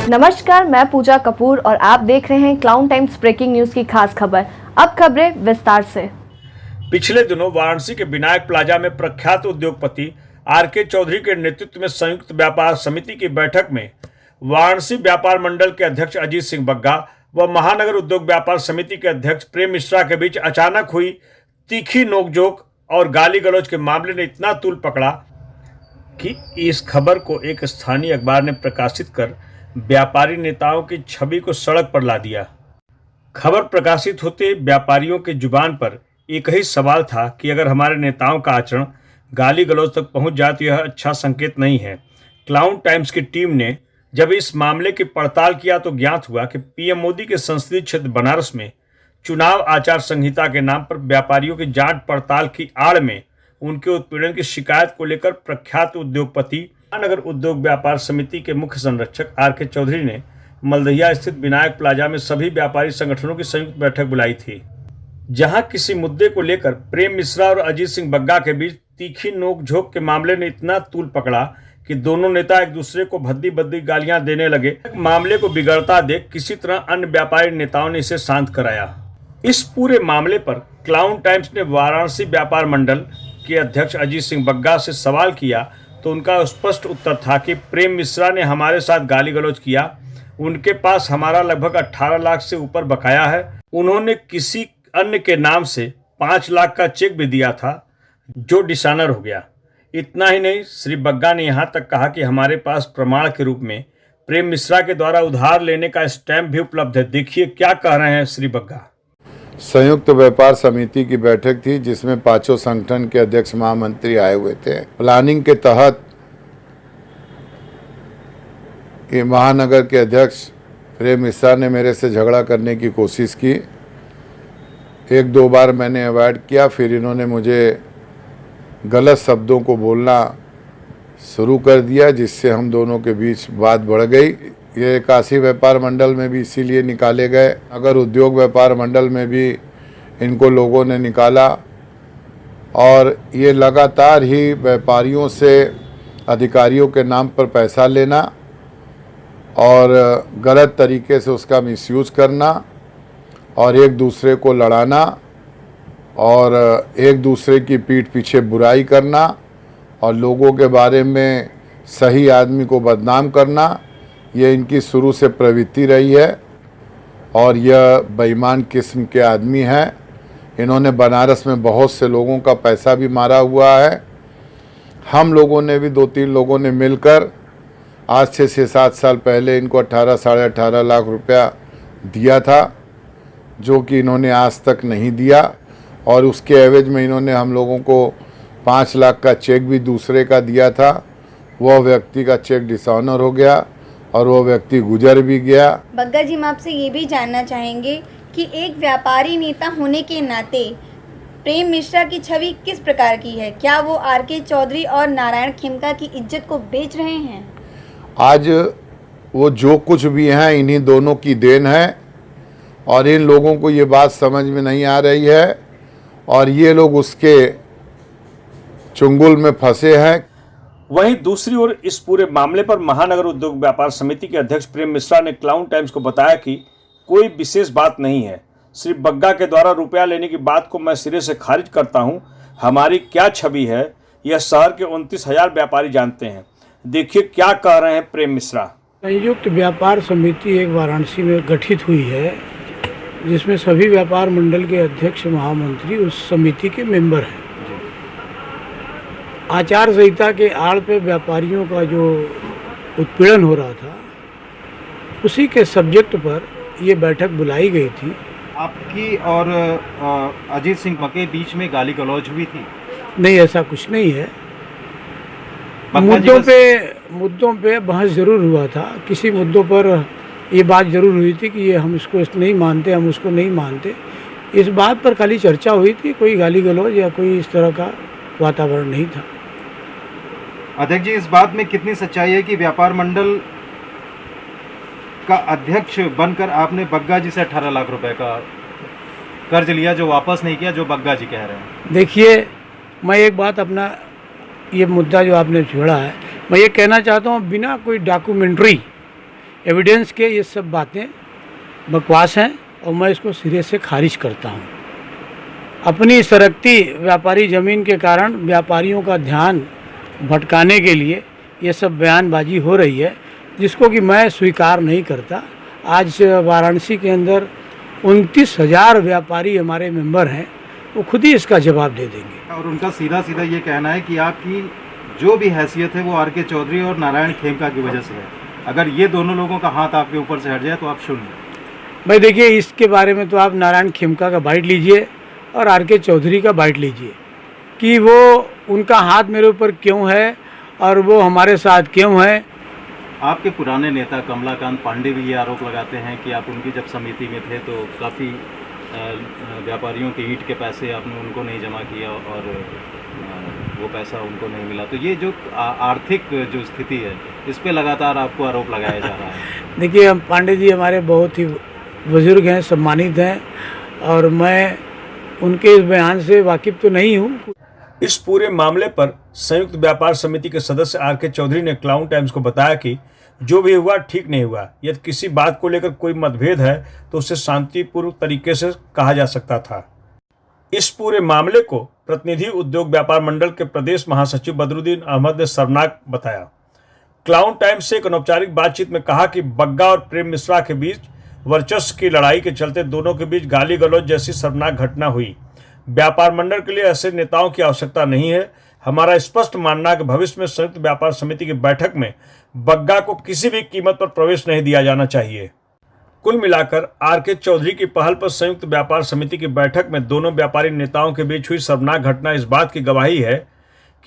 नमस्कार, मैं पूजा कपूर और आप देख रहे हैं क्लाउन टाइम्स ब्रेकिंग न्यूज की खास खबर। अब खबरें विस्तार से। पिछले दिनों वाराणसी के विनायक प्लाजा में प्रख्यात उद्योगपति आर.के. चौधरी के नेतृत्व में संयुक्त व्यापार समिति की बैठक में वाराणसी व्यापार मंडल के अध्यक्ष अजीत सिंह बग्गा व महानगर उद्योग व्यापार समिति के अध्यक्ष प्रेम मिश्रा के बीच अचानक हुई तीखी नोकझोंक और गाली गलौज के मामले ने इतना तूल पकड़ा कि इस खबर को एक स्थानीय अखबार ने प्रकाशित कर व्यापारी नेताओं की छवि को सड़क पर ला दिया। खबर प्रकाशित होते व्यापारियों के जुबान पर एक ही सवाल था कि अगर हमारे नेताओं का आचरण गाली गलौज तक पहुंच जाए तो यह अच्छा संकेत नहीं है। क्लाउन टाइम्स की टीम ने जब इस मामले की पड़ताल किया तो ज्ञात हुआ कि पीएम मोदी के संसदीय क्षेत्र बनारस में चुनाव आचार संहिता के नाम पर व्यापारियों की जांच पड़ताल की आड़ में उनके उत्पीड़न की शिकायत को लेकर प्रख्यात उद्योगपति महानगर उद्योग व्यापार समिति के मुख्य संरक्षक आर.के. चौधरी ने मलदहिया स्थित विनायक प्लाजा में सभी व्यापारी संगठनों की संयुक्त बैठक बुलाई थी, जहां किसी मुद्दे को लेकर प्रेम मिश्रा और अजीत सिंह बग्गा के बीच तीखी नोकझोंक के मामले ने इतना तूल पकड़ा कि दोनों नेता एक दूसरे को भद्दी भद्दी गालियां देने लगे। मामले को बिगड़ता देख किसी तरह अन्य व्यापारी नेताओं ने इसे शांत कराया। इस पूरे मामले पर क्लाउन टाइम्स ने वाराणसी व्यापार मंडल के अध्यक्ष अजीत सिंह बग्गा से सवाल किया तो उनका स्पष्ट उत्तर था कि प्रेम मिश्रा ने हमारे साथ गाली गलौज किया। उनके पास हमारा लगभग 18 लाख से ऊपर बकाया है। उन्होंने किसी अन्य के नाम से 5 लाख का चेक भी दिया था जो डिसऑनर हो गया। इतना ही नहीं, श्री बग्गा ने यहाँ तक कहा कि हमारे पास प्रमाण के रूप में प्रेम मिश्रा के द्वारा उधार लेने का स्टैंप भी उपलब्ध है। देखिए क्या कह रहे हैं श्री बग्गा। संयुक्त व्यापार समिति की बैठक थी जिसमें पांचों संगठन के अध्यक्ष महामंत्री आए हुए थे। प्लानिंग के तहत ये महानगर के अध्यक्ष प्रेम मिश्रा ने मेरे से झगड़ा करने की कोशिश की। 1-2 बार मैंने अवॉइड किया, फिर इन्होंने मुझे गलत शब्दों को बोलना शुरू कर दिया, जिससे हम दोनों के बीच बात बढ़ गई। ये काशी व्यापार मंडल में भी इसीलिए निकाले गए, अगर उद्योग व्यापार मंडल में भी इनको लोगों ने निकाला और ये लगातार ही व्यापारियों से अधिकारियों के नाम पर पैसा लेना और गलत तरीके से उसका मिसयूज करना और एक दूसरे को लड़ाना और एक दूसरे की पीठ पीछे बुराई करना और लोगों के बारे में सही आदमी को बदनाम करना, ये इनकी शुरू से प्रवृत्ति रही है और यह बेईमान किस्म के आदमी हैं। इन्होंने बनारस में बहुत से लोगों का पैसा भी मारा हुआ है। हम लोगों ने भी 2-3 लोगों ने मिलकर आज से 6-7 साल पहले इनको 18-साढ़े 18 लाख रुपया दिया था, जो कि इन्होंने आज तक नहीं दिया और उसके एवज में इन्होंने हम लोगों को 5 लाख का चेक भी दूसरे का दिया था। वह व्यक्ति का चेक डिसऑनर हो गया और वो व्यक्ति गुजर भी गया। बग्गा जी, हम आपसे ये भी जानना चाहेंगे कि एक व्यापारी नेता होने के नाते प्रेम मिश्रा की छवि किस प्रकार की है? क्या वो आर.के. चौधरी और नारायण खेमका की इज्जत को बेच रहे हैं? आज वो जो कुछ भी हैं इन्हीं दोनों की देन है और इन लोगों को ये बात समझ में नहीं आ रही है और ये लोग उसके चुंगल में फंसे हैं। वहीं दूसरी ओर इस पूरे मामले पर महानगर उद्योग व्यापार समिति के अध्यक्ष प्रेम मिश्रा ने क्लाउन टाइम्स को बताया कि कोई विशेष बात नहीं है। श्री बग्गा के द्वारा रुपया लेने की बात को मैं सिरे से खारिज करता हूं। हमारी क्या छवि है यह शहर के 29,000 व्यापारी जानते हैं। देखिए क्या कह रहे हैं प्रेम मिश्रा। संयुक्त व्यापार समिति एक वाराणसी में गठित हुई है जिसमें सभी व्यापार मंडल के अध्यक्ष महामंत्री उस समिति के मेंबर हैं। आचार संहिता के आड़ पे व्यापारियों का जो उत्पीड़न हो रहा था उसी के सब्जेक्ट पर ये बैठक बुलाई गई थी। आपकी और अजीत सिंह बग्गा के बीच में गाली गलौज हुई थी? नहीं, ऐसा कुछ नहीं है। मुद्दों पे बहस जरूर हुआ था। किसी मुद्दों पर ये बात जरूर हुई थी कि ये हम इसको नहीं मानते, हम उसको नहीं मानते। इस बात पर खाली चर्चा हुई थी, कोई गाली गलौज या कोई इस तरह का वातावरण नहीं था। अध्यक्ष जी, इस बात में कितनी सच्चाई है कि व्यापार मंडल का अध्यक्ष बनकर आपने बग्गा जी से 18 लाख रुपए का कर्ज लिया जो वापस नहीं किया, जो बग्गा जी कह रहे हैं? देखिए, मैं एक बात अपना ये मुद्दा जो आपने छेड़ा है, मैं ये कहना चाहता हूँ, बिना कोई डॉक्यूमेंट्री एविडेंस के ये सब बातें बकवास हैं और मैं इसको सिरे से खारिज करता हूँ। अपनी सरकती व्यापारी ज़मीन के कारण व्यापारियों का ध्यान भटकाने के लिए ये सब बयानबाजी हो रही है, जिसको कि मैं स्वीकार नहीं करता। आज वाराणसी के अंदर 29,000 व्यापारी हमारे मेंबर हैं, वो खुद ही इसका जवाब दे देंगे। और उनका सीधा सीधा ये कहना है कि आपकी जो भी हैसियत है वो आर.के. चौधरी और नारायण खेमका की वजह से है। अगर ये दोनों लोगों का हाथ आपके ऊपर से हट जाए तो आप शून्य। भाई देखिए, इसके बारे में तो आप नारायण खेमका का बाइट लीजिए और आर.के. चौधरी का बाइट लीजिए कि वो उनका हाथ मेरे ऊपर क्यों है और वो हमारे साथ क्यों है। आपके पुराने नेता कमलाकांत पांडे भी ये आरोप लगाते हैं कि आप उनकी जब समिति में थे तो काफ़ी व्यापारियों के ईंट के पैसे आपने उनको नहीं जमा किया और वो पैसा उनको नहीं मिला। तो ये जो आर्थिक जो स्थिति है इस पे लगातार आपको आरोप लगाया जा रहा है। देखिए, हम पांडे जी हमारे बहुत ही बुजुर्ग हैं, सम्मानित हैं और मैं उनके इस बयान से वाकिफ तो नहीं हूँ। इस पूरे मामले पर संयुक्त व्यापार समिति के सदस्य आर.के. चौधरी ने क्लाउन टाइम्स को बताया कि जो भी हुआ ठीक नहीं हुआ। यदि किसी बात को लेकर कोई मतभेद है तो उसे शांतिपूर्ण तरीके से कहा जा सकता था। इस पूरे मामले को प्रतिनिधि उद्योग व्यापार मंडल के प्रदेश महासचिव बदरुद्दीन अहमद ने शर्मनाक बताया। क्लाउन टाइम्स से एक अनौपचारिक बातचीत में कहा कि बग्गा और प्रेम मिश्रा के बीच वर्चस्व की लड़ाई के चलते दोनों के बीच गाली गलौज जैसी शर्मनाक घटना हुई। व्यापार मंडल के लिए ऐसे नेताओं की आवश्यकता नहीं है। हमारा स्पष्ट मानना है कि भविष्य में संयुक्त व्यापार समिति की बैठक में बग्गा को किसी भी कीमत पर प्रवेश नहीं दिया जाना चाहिए। कुल मिलाकर आर.के. चौधरी की पहल पर संयुक्त व्यापार समिति की बैठक में दोनों व्यापारी नेताओं के बीच हुई शर्मनाक घटना इस बात की गवाही है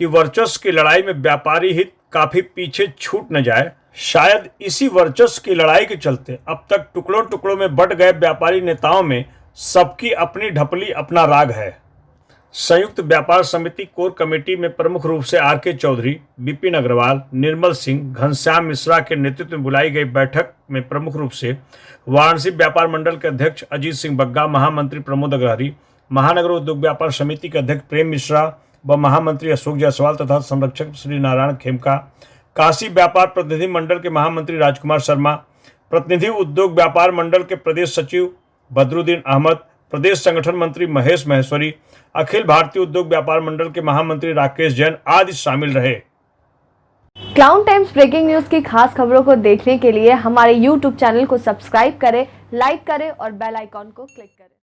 कि वर्चस्व की लड़ाई में व्यापारी हित काफी पीछे छूट न जाए। शायद इसी वर्चस्व की लड़ाई के चलते अब तक टुकड़ों टुकड़ों में बंट गए व्यापारी नेताओं में सबकी अपनी ढपली अपना राग है। संयुक्त व्यापार समिति कोर कमेटी में प्रमुख रूप से आर.के. चौधरी, विपिन अग्रवाल, निर्मल सिंह, घनश्याम मिश्रा के नेतृत्व में बुलाई गई बैठक में प्रमुख रूप से वाराणसी व्यापार मंडल के अध्यक्ष अजीत सिंह बग्गा, महामंत्री प्रमोद अग्रहरी, महानगर उद्योग व्यापार समिति के अध्यक्ष प्रेम मिश्रा व महामंत्री अशोक जायसवाल तथा संरक्षक श्री नारायण खेमका, काशी व्यापार प्रतिनिधि मंडल के महामंत्री राजकुमार शर्मा, प्रतिनिधि उद्योग व्यापार मंडल के प्रदेश सचिव बदरुद्दीन अहमद, प्रदेश संगठन मंत्री महेश महेश्वरी, अखिल भारतीय उद्योग व्यापार मंडल के महामंत्री राकेश जैन आदि शामिल रहे। क्लाउन टाइम्स ब्रेकिंग न्यूज की खास खबरों को देखने के लिए हमारे YouTube चैनल को सब्सक्राइब करें, लाइक करें और बेल आइकॉन को क्लिक करें।